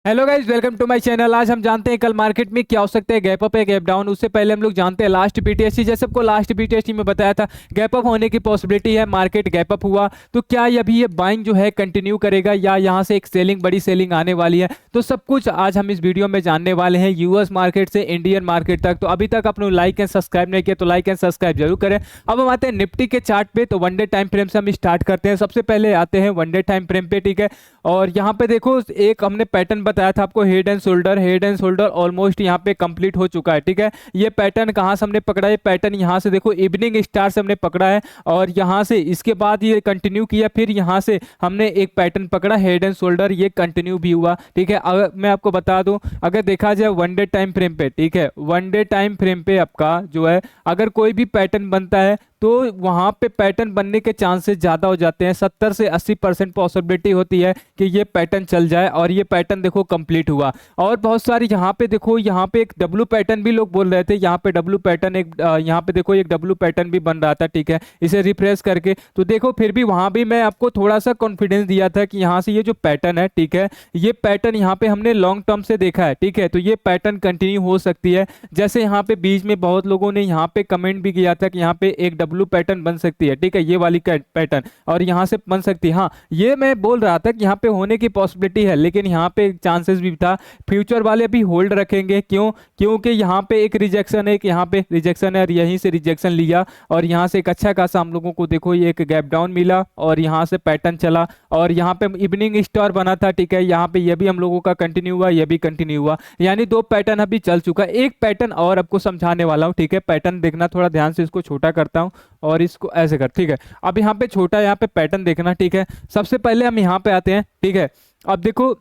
Hello guys, welcome to my channel. आज हम जानते हैं कल मार्केट में क्या हो सकता है, गैप अप है गैप डाउन। उससे पहले हम लोग जानते हैं लास्ट बीटीएससी, जैसे सबको लास्ट बीटीएससी में बताया था गैप अप होने की पॉसिबिलिटी है। मार्केट गैप अप हुआ तो क्या अभी ये बाइंग जो है कंटिन्यू करेगा या यहाँ से एक सेलिंग, बड़ी सेलिंग आने वाली है। तो सब कुछ आज हम इस वीडियो में जानने वाले हैं, यूएस मार्केट से इंडियन मार्केट तक। तो अभी तक आपने लाइक एंड सब्सक्राइब नहीं किया तो लाइक एंड सब्सक्राइब जरूर करें। अब हम आते हैं निफ्टी के चार्ट पे। तो वन डे टाइम फ्रेम से हम स्टार्ट करते हैं। सबसे पहले आते हैं वन डे टाइम फ्रेम पे, ठीक है। और यहाँ पे देखो, एक हमने पैटर्न बताया था आपको, हेड एंड शोल्डर ऑलमोस्ट यहाँ पे कंप्लीट हो चुका है, ठीक है। ये पैटर्न कहाँ से हमने पकड़ा है, पैटर्न यहाँ से देखो इवनिंग स्टार से हमने पकड़ा है और यहाँ से इसके बाद ये कंटिन्यू किया, फिर यहाँ से हमने एक पैटर्न पकड़ा हेड एंड शोल्डर, ये कंटिन्यू भी हुआ, ठीक है। अगर मैं आपको बता दूं, अगर देखा जाए वन डे टाइम फ्रेम पे, ठीक है, वन डे टाइम फ्रेम पे आपका जो है अगर कोई भी पैटर्न बनता है तो वहां पे पैटर्न बनने के चांसेस ज्यादा हो जाते हैं। 70 से 80% पॉसिबिलिटी होती है कि ये पैटर्न चल जाए। और ये पैटर्न देखो कंप्लीट हुआ। और बहुत सारी यहाँ पे देखो, यहाँ पे एक डब्लू पैटर्न भी लोग बोल रहे थे, यहाँ पे डब्लू पैटर्न एक यहाँ पे देखो एक डब्लू पैटर्न भी बन रहा था, ठीक है। इसे रिफ्रेश करके तो देखो, फिर भी वहां भी मैं आपको थोड़ा सा कॉन्फिडेंस दिया था कि यहाँ से ये जो पैटर्न है, ठीक है, ये पैटर्न यहाँ पे हमने लॉन्ग टर्म से देखा है, ठीक है। तो ये पैटर्न कंटिन्यू हो सकती है। जैसे यहाँ पे बीच में बहुत लोगों ने यहाँ पे कमेंट भी किया था कि यहाँ पे एक ब्लू पैटर्न बन सकती है, ठीक है, ये वाली पैटर्न, और यहाँ से बन सकती है। हाँ, ये मैं बोल रहा था कि यहाँ पे होने की पॉसिबिलिटी है, लेकिन यहाँ पे चांसेस भी था। फ्यूचर वाले भी होल्ड रखेंगे, क्यों? क्योंकि यहाँ पे एक रिजेक्शन है, एक यहाँ पे रिजेक्शन है और यहीं से रिजेक्शन लिया और यहाँ से एक अच्छा खासा हम लोगों को देखो ये एक गैप डाउन मिला और यहाँ से पैटर्न चला और यहाँ पे इवनिंग स्टार बना था, ठीक है। यहाँ पे ये भी हम लोगों का कंटिन्यू हुआ, ये भी कंटिन्यू हुआ, यानी दो पैटर्न अभी चल चुका है। एक पैटर्न और आपको समझाने वाला हूँ, ठीक है। पैटर्न देखना, थोड़ा ध्यान से इसको छोटा करता हूँ और इसको ऐसे कर, ठीक है। अब यहाँ पे छोटा, यहाँ पे पैटर्न देखना, ठीक है। सबसे पहले हम यहाँ पे आते हैं, ठीक है। अब देखो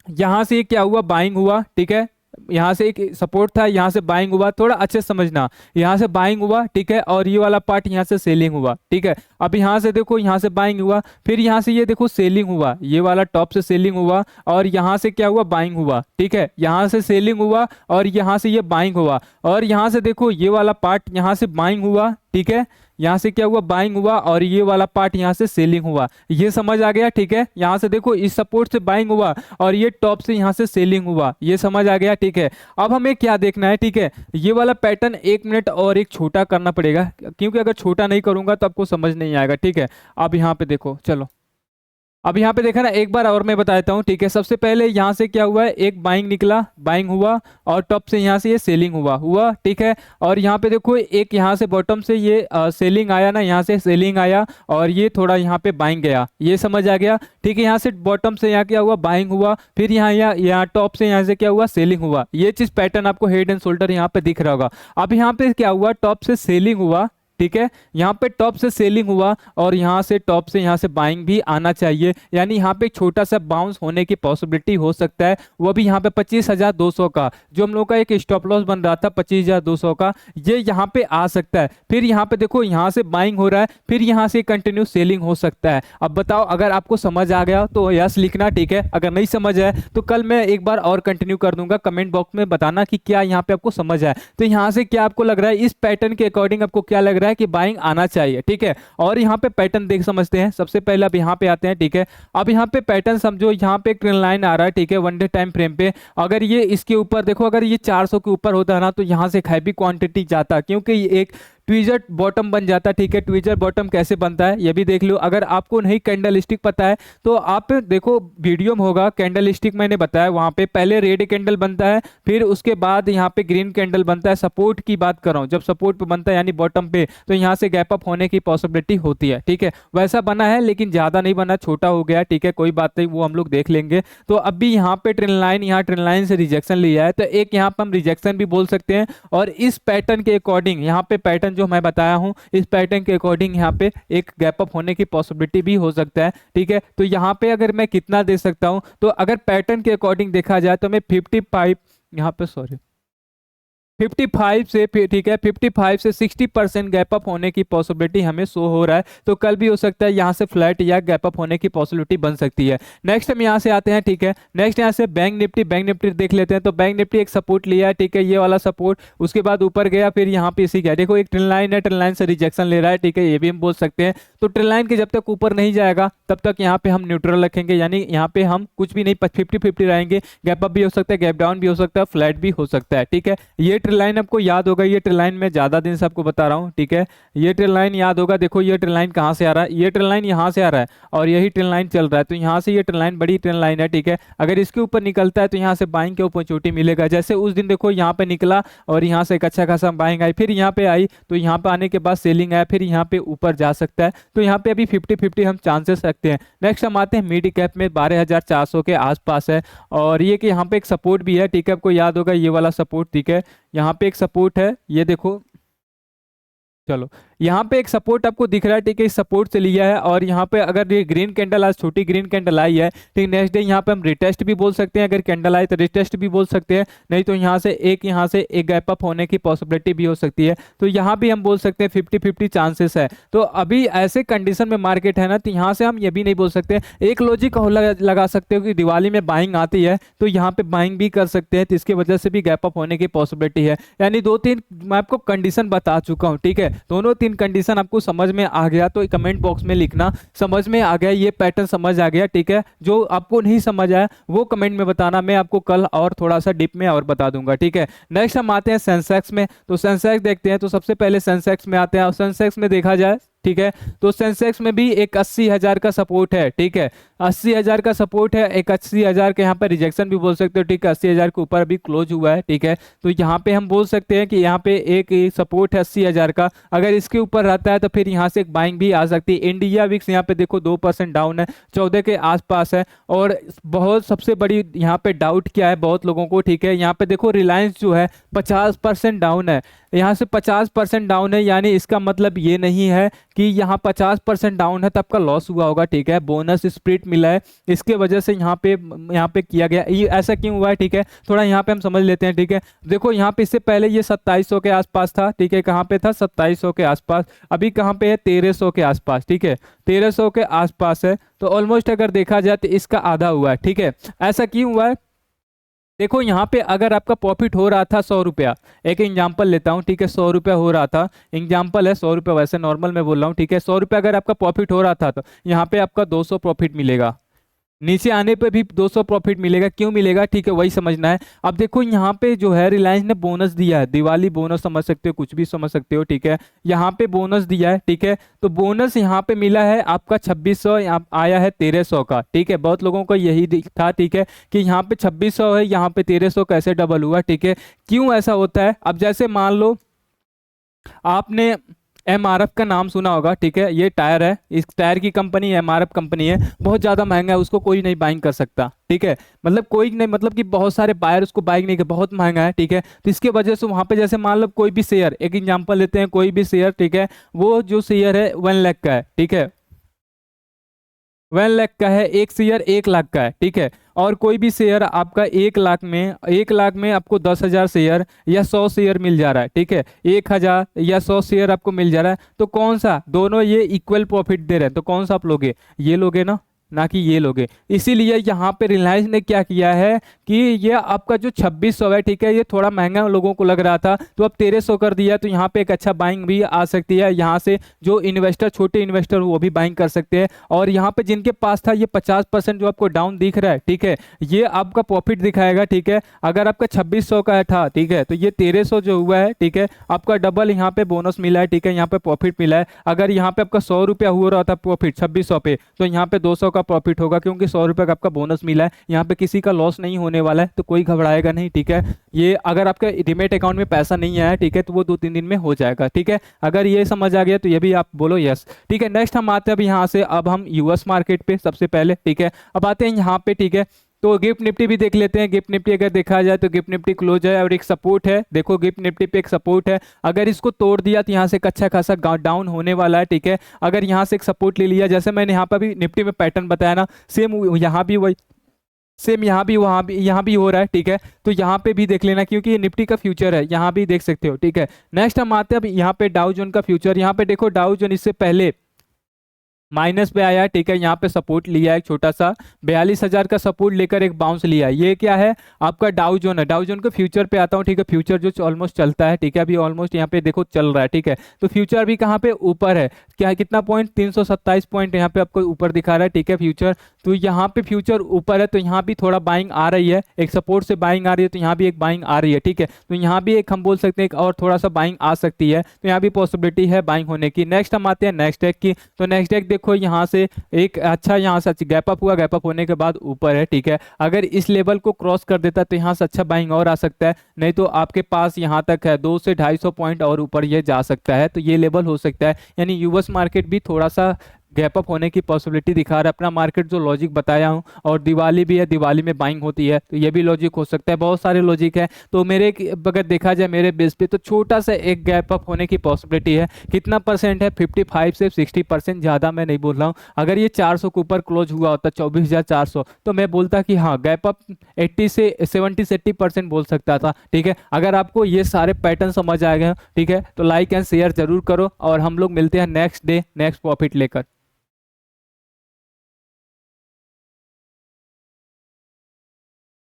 यहाँ से क्या हुआ, बाइंग हुआ, ठीक है। यहाँ से एक सपोर्ट था, यहाँ से बाइंग हुआ, थोड़ा अच्छे से समझना। यहाँ से बाइंग हुआ, ठीक है, और ये वाला पार्ट यहाँ से सेलिंग हुआ, ठीक है। अब यहाँ से देखो, यहाँ से बाइंग हुआ, फिर यहाँ से ये देखो सेलिंग हुआ, ये वाला टॉप से सेलिंग हुआ और यहाँ से क्या हुआ, बाइंग हुआ, ठीक है। यहाँ से सेलिंग हुआ और यहाँ से ये बाइंग हुआ और यहाँ से देखो ये वाला पार्ट यहाँ से बाइंग हुआ, ठीक है। यहाँ से क्या हुआ, बाइंग हुआ और ये वाला पार्ट यहाँ से सेलिंग हुआ। ये समझ आ गया, ठीक है। यहाँ से देखो इस सपोर्ट से बाइंग हुआ और ये टॉप से यहाँ से सेलिंग हुआ, ये समझ आ गया, ठीक है। अब हमें क्या देखना है, ठीक है, ये वाला पैटर्न एक मिनट और एक छोटा करना पड़ेगा, क्योंकि अगर छोटा नहीं करूंगा तो आपको समझ नहीं आएगा, ठीक है। अब यहाँ पे देखो, चलो अब यहाँ पे देखा ना, एक बार और मैं बता देता हूँ, ठीक है। सबसे पहले यहाँ से क्या हुआ है, एक बाइंग निकला, बाइंग हुआ और टॉप से यहाँ से ये सेलिंग हुआ, ठीक है। और यहाँ पे देखो एक यहाँ से बॉटम से ये सेलिंग आया ना, यहाँ से सेलिंग आया और ये थोड़ा यहाँ पे बाइंग गया, ये समझ आ गया, ठीक है। यहाँ से बॉटम से यहाँ क्या हुआ, बाइंग हुआ, फिर यहाँ टॉप से यहाँ से क्या हुआ, सेलिंग हुआ। ये चीज पैटर्न आपको हेड एंड शोल्डर यहाँ पे दिख रहा होगा। अब यहाँ पे क्या हुआ, टॉप से सेलिंग हुआ, ठीक है। यहाँ पे टॉप से सेलिंग हुआ और यहाँ से टॉप से यहाँ से बाइंग भी आना चाहिए, यानी यहाँ पे छोटा सा बाउंस होने की पॉसिबिलिटी हो सकता है। वो भी यहाँ पे 25,200 का, जो हम लोग का एक स्टॉप लॉस बन रहा था 25,200 का, ये यहाँ पे आ सकता है। फिर यहाँ पे देखो, यहाँ से बाइंग हो रहा है, फिर यहाँ से कंटिन्यू सेलिंग हो सकता है। अब बताओ, अगर आपको समझ आ गया तो यस लिखना, ठीक है। अगर नहीं समझ आए तो कल मैं एक बार और कंटिन्यू कर दूंगा, कमेंट बॉक्स में बताना कि क्या यहाँ पे आपको समझ आए। तो यहाँ से क्या आपको लग रहा है, इस पैटर्न के अकॉर्डिंग आपको क्या लग रहा है कि बाइंग आना चाहिए, ठीक है। और यहाँ पे पैटर्न देख समझते हैं। सबसे पहले अब यहाँ पे आते हैं, ठीक है। अब यहाँ पे पैटर्न समझो, यहाँ पे एक ट्रेंड लाइन आ रहा है, ठीक है, वन डे टाइम फ्रेम पे। अगर ये इसके ऊपर देखो, अगर ये 400 के ऊपर होता है ना, तो यहाँ से एक हैवी क्वांटिटी जाता, क्योंकि ये एक ट्वीजर बॉटम बन जाता, ठीक है। ट्वीजर बॉटम कैसे बनता है ये भी देख लो। अगर आपको नहीं कैंडल स्टिक पता है तो आप देखो, वीडियो में होगा कैंडल स्टिक, मैंने बताया वहां पे पहले रेड कैंडल बनता है, फिर उसके बाद यहाँ पे ग्रीन कैंडल बनता है। सपोर्ट की बात कर रहा हूँ, जब सपोर्ट पे बनता है यानी बॉटम पे, तो यहाँ से गैप अप होने की पॉसिबिलिटी होती है, ठीक है। वैसा बना है लेकिन ज्यादा नहीं बना, छोटा हो गया, ठीक है, कोई बात नहीं, वो हम लोग देख लेंगे। तो अभी यहाँ पे ट्रेंड लाइन, यहाँ ट्रेंड लाइन से रिजेक्शन लिया है, तो एक यहाँ पे हम रिजेक्शन भी बोल सकते हैं। और इस पैटर्न के अकॉर्डिंग, यहाँ पे पैटर्न जो मैं बताया हूँ, इस पैटर्न के अकॉर्डिंग यहाँ पे एक गैप अप होने की पॉसिबिलिटी भी हो सकता है, ठीक है। तो यहाँ पे अगर मैं कितना दे सकता हूँ, तो अगर पैटर्न के अकॉर्डिंग देखा जाए तो मैं 55, यहाँ पे सॉरी 55 से ठीक है 55 से 60% गैप अप होने की पॉसिबिलिटी हमें शो हो रहा है। तो कल भी हो सकता है यहाँ से फ्लैट या गैप अप होने की पॉसिबिलिटी बन सकती है। नेक्स्ट हम यहाँ से आते हैं, ठीक है। नेक्स्ट यहाँ से बैंक निफ्टी देख लेते हैं। तो बैंक निफ्टी एक सपोर्ट लिया है, ठीक है, ये वाला सपोर्ट, उसके बाद ऊपर गया, फिर यहाँ पे इसी गया। देखो एक ट्रेंड लाइन है, ट्रेंड लाइन से रिजेक्शन ले रहा है, ठीक है, ये भी हम बोल सकते हैं। तो ट्रेंड लाइन के जब तक ऊपर नहीं जाएगा तब तक यहाँ पे हम न्यूट्रल रखेंगे, यानी यहाँ पे हम कुछ भी नहीं, 50-50 रहेंगे। गैप अप भी हो सकता है, गैप डाउन भी हो सकता है, फ्लैट भी हो सकता है, ठीक है। ये ट्रेंड लाइन आपको याद होगा, ये ट्रेंड लाइन में ज्यादा दिन से आपको बता रहा हूँ, ठीक है। ये ट्रेंड लाइन याद होगा। देखो ये ट्रेंड लाइन कहाँ से आ रहा है, ये ट्रेंड लाइन यहाँ से आ रहा है और यही ट्रेंड लाइन चल रहा है। तो यहाँ से ये ट्रेंड लाइन बड़ी ट्रेंड लाइन है, ठीक है। अगर इसके ऊपर निकलता है तो यहाँ से बाइंग के अपॉर्चुनिटी मिलेगा। जैसे उस दिन देखो यहाँ पे निकला और यहाँ से एक अच्छा खासा बाइंग आई, फिर यहाँ पे आई, तो यहाँ पे आने के बाद सेलिंग आया, फिर यहाँ पे ऊपर जा सकता है। तो यहाँ पे अभी 50-50 हम चांसेस रखते हैं। नेक्स्ट हम आते हैं मिड कैप में, 12,400 के आसपास है और ये कि यहाँ पे एक सपोर्ट भी है, ठीक है। आपको याद होगा ये वाला सपोर्ट, ठीक है, यहाँ पे एक सपोर्ट है, ये देखो, चलो यहाँ पे एक सपोर्ट आपको दिख रहा है, ठीक है, इस सपोर्ट से लिया है। और यहाँ पे अगर ये ग्रीन कैंडल, आज छोटी ग्रीन कैंडल आई है, ठीक, नेक्स्ट डे यहाँ पे हम रिटेस्ट भी बोल सकते हैं, अगर कैंडल आए तो रिटेस्ट भी बोल सकते हैं, नहीं तो यहाँ से एक गैप अप होने की पॉसिबिलिटी भी हो सकती है। तो यहाँ भी हम बोल सकते हैं 50-50 चांसेस है। तो अभी ऐसे कंडीशन में मार्केट है ना, तो यहाँ से हम ये भी नहीं बोल सकते। एक लॉजिक लगा सकते हो कि दिवाली में बाइंग आती है तो यहाँ पे बाइंग भी कर सकते हैं, तो इसकी वजह से भी गैप अप होने की पॉसिबिलिटी है। यानी 2-3 मैं आपको कंडीशन बता चुका हूँ, ठीक है। दोनों तीन कंडीशन आपको समझ में आ गया तो कमेंट बॉक्स में लिखना समझ में आ गया, ये पैटर्न समझ आ गया, ठीक है। जो आपको नहीं समझ आया वो कमेंट में बताना, मैं आपको कल और थोड़ा सा डीप में और बता दूंगा, ठीक है। नेक्स्ट हम आते हैं सेंसेक्स में। तो सेंसेक्स देखते हैं। तो सबसे पहले सेंसेक्स में आते हैं और सेंसेक्स में देखा जाए, ठीक है, तो सेंसेक्स में भी एक 80,000 का सपोर्ट है, ठीक है, 80,000 का सपोर्ट है, एक 80,000 के यहाँ पर रिजेक्शन भी बोल सकते हो, ठीक है। 80,000 के ऊपर अभी क्लोज हुआ है, ठीक है। तो यहाँ पे हम बोल सकते हैं कि यहाँ पे एक सपोर्ट है 80,000 का, अगर इसके ऊपर रहता है तो फिर यहाँ से एक बाइंग भी आ सकती है। इंडिया विक्स यहाँ पे देखो 2% डाउन है, 14 के आसपास है। और बहुत सबसे बड़ी यहाँ पे डाउट क्या है बहुत लोगों को, ठीक है, यहाँ पे देखो रिलायंस जो है 50% डाउन है, यहाँ से 50% डाउन है, यानी इसका मतलब ये नहीं है कि यहाँ 50% डाउन है तो आपका लॉस हुआ होगा, ठीक है। बोनस स्प्लिट मिला है, इसके वजह से यहाँ पे किया गया। ये ऐसा क्यों हुआ है, ठीक है, थोड़ा यहाँ पे हम समझ लेते हैं, ठीक है। देखो यहाँ पे इससे पहले ये 2700 के आसपास था, ठीक है, कहाँ पे था 2700 के आसपास, अभी कहाँ पे है 1300 के आसपास, ठीक है, 1300 के आसपास है। तो ऑलमोस्ट अगर देखा जाए तो इसका आधा हुआ है, ठीक है। ऐसा क्यों हुआ है, देखो यहाँ पे अगर आपका प्रॉफिट हो रहा था 100 रुपया, एक एग्जांपल लेता हूँ, ठीक है, 100 रुपया हो रहा था, एग्जांपल है 100 रुपया, वैसे नॉर्मल में बोल रहा हूँ, ठीक है। 100 रुपया अगर आपका प्रॉफिट हो रहा था तो यहाँ पे आपका 200 प्रॉफिट मिलेगा, नीचे आने पे भी 200 प्रॉफिट मिलेगा, क्यों मिलेगा, ठीक है, वही समझना है। अब देखो यहाँ पे जो है रिलायंस ने बोनस दिया है, दिवाली बोनस समझ सकते हो, कुछ भी समझ सकते हो, ठीक है। यहाँ पे बोनस दिया है, ठीक है, तो बोनस यहाँ पे मिला है आपका 2600, आया है 1300 का, ठीक है। बहुत लोगों को यही था, ठीक है, कि यहाँ पे 2600 है, यहाँ पे 1300 कैसे डबल हुआ, ठीक है, क्यों ऐसा होता है। अब जैसे मान लो आपने एमआरएफ का नाम सुना होगा, ठीक है, ये टायर है, इस टायर की कंपनी एमआरएफ कंपनी है, बहुत ज़्यादा महंगा है, उसको कोई नहीं बाइंग कर सकता, ठीक है, मतलब कोई नहीं, मतलब कि बहुत सारे बायर उसको बाइंग नहीं कर, बहुत महंगा है, ठीक है। तो इसके वजह से वहाँ पे जैसे मान लो कोई भी शेयर, एक एग्जांपल लेते हैं, कोई भी शेयर, ठीक है, वो जो शेयर है 1 लाख का है, ठीक है, 1 लाख का है, एक शेयर 1 लाख का है, ठीक है। और कोई भी शेयर आपका 1 लाख में आपको 10,000 शेयर या 100 शेयर मिल जा रहा है, ठीक है, 1,000 या 100 शेयर आपको मिल जा रहा है, तो कौन सा, दोनों ये इक्वल प्रॉफिट दे रहे हैं, तो कौन सा आप लोगे, ये लोगे ना कि ये लोगे। इसीलिए यहाँ पे रिलायंस ने क्या किया है कि ये आपका जो 2600 है, ठीक है, ये थोड़ा महंगा लोगों को लग रहा था, तो अब 1300 कर दिया, तो यहाँ पे एक अच्छा बाइंग भी आ सकती है, यहाँ से जो इन्वेस्टर, छोटे इन्वेस्टर वो भी बाइंग कर सकते हैं। और यहाँ पे जिनके पास था ये 50% जो आपको डाउन दिख रहा है, ठीक है, ये आपका प्रॉफिट दिखाएगा, ठीक है। अगर आपका 2600 का था, ठीक है, तो ये 1300 जो हुआ है, ठीक है, आपका डबल यहाँ पे बोनस मिला है, ठीक है, यहाँ पे प्रॉफिट मिला है। अगर यहाँ पे आपका 100 रुपया हो रहा था प्रॉफिट 2600 पे, तो यहाँ पे 200 का प्रॉफिट होगा, क्योंकि 100 रुपये का आपका बोनस मिला है, यहाँ पे किसी का लॉस नहीं होने वाला है, तो कोई घबराएगा नहीं, ठीक है। ये अगर आपके डीमेट अकाउंट में पैसा नहीं आया, ठीक है, तो वो 2-3 दिन में हो जाएगा, ठीक है। अगर ये समझ आ गया तो ये भी आप बोलो यस, ठीक है। नेक्स्ट हम आते हैं अब यहाँ से, अब हम यूएस मार्केट पे सबसे पहले, ठीक है, अब आते हैं यहाँ पे, ठीक है। तो गिफ्ट निफ्टी भी देख लेते हैं। गिफ्ट निफ्टी अगर देखा जाए तो गिफ्ट निफ्टी क्लोज है और एक सपोर्ट है, देखो गिफ्ट निफ्टी पे एक सपोर्ट है, अगर इसको तोड़ दिया तो यहाँ से एक अच्छा खासा डाउन होने वाला है, ठीक है। अगर यहाँ से एक सपोर्ट ले लिया, जैसे मैंने यहाँ पर भी निफ्टी में पैटर्न बताया ना, सेम यहाँ भी वही सेम यहाँ भी वहाँ भी यहाँ भी हो रहा है, ठीक है। तो यहाँ पे भी देख लेना क्योंकि ये निफ्टी का फ्यूचर है, यहाँ भी देख सकते हो, ठीक है। नेक्स्ट हम आते हैं अब यहाँ पे डाउ जोन का फ्यूचर। यहाँ पे देखो डाउ जोन इससे पहले माइनस पे आया है, ठीक है। यहाँ पे सपोर्ट लिया है छोटा सा, 42,000 का सपोर्ट लेकर एक बाउंस लिया है। ये क्या है आपका डाउ जोन है। डाउ जोन के फ्यूचर पे आता हूँ, ठीक है। फ्यूचर जो ऑलमोस्ट चलता है, ठीक है। अभी ऑलमोस्ट यहाँ पे देखो चल रहा है, ठीक है। तो फ्यूचर भी कहाँ पे ऊपर है, क्या है कितना पॉइंट, 327 पॉइंट यहाँ पे आपको ऊपर दिखा रहा है, ठीक है फ्यूचर। तो यहाँ पे फ्यूचर ऊपर है, तो यहाँ भी थोड़ा बाइंग आ रही है, एक सपोर्ट से बाइंग आ रही है, तो यहाँ भी एक बाइंग आ रही है, ठीक है। तो यहाँ भी एक हम बोल सकते हैं एक और थोड़ा सा बाइंग आ सकती है, तो यहाँ भी पॉसिबिलिटी है बाइंग होने की। नेक्स्ट हम आते हैं नेक्स्ट डेक की। तो नेक्स्ट डेक देखो यहाँ से एक अच्छा यहाँ से गैप अप हुआ, गैप अप होने के बाद ऊपर है, ठीक है। अगर इस लेवल को क्रॉस कर देता है तो यहाँ से अच्छा बाइंग और आ सकता है, नहीं तो आपके पास यहाँ तक है 200 से 250 पॉइंट और ऊपर ये जा सकता है, तो ये लेवल हो सकता है। यानी यूएस मार्केट भी थोड़ा सा गैप अप होने की पॉसिबिलिटी दिखा रहा है। अपना मार्केट जो लॉजिक बताया हूँ, और दिवाली भी है, दिवाली में बाइंग होती है, तो ये भी लॉजिक हो सकता है। बहुत सारे लॉजिक है, तो मेरे अगर देखा जाए मेरे बेस पे तो छोटा सा एक गैप अप होने की पॉसिबिलिटी है। कितना परसेंट है, 55 से 60%, ज़्यादा मैं नहीं बोल रहा हूँ। अगर ये 400 के ऊपर क्लोज हुआ होता 24,400, तो मैं बोलता कि हाँ गैप अप 80 से 70 से 80% बोल सकता था, ठीक है। अगर आपको ये सारे पैटर्न समझ आ गए, ठीक है, तो लाइक एंड शेयर जरूर करो, और हम लोग मिलते हैं नेक्स्ट डे नेक्स्ट प्रॉफिट लेकर।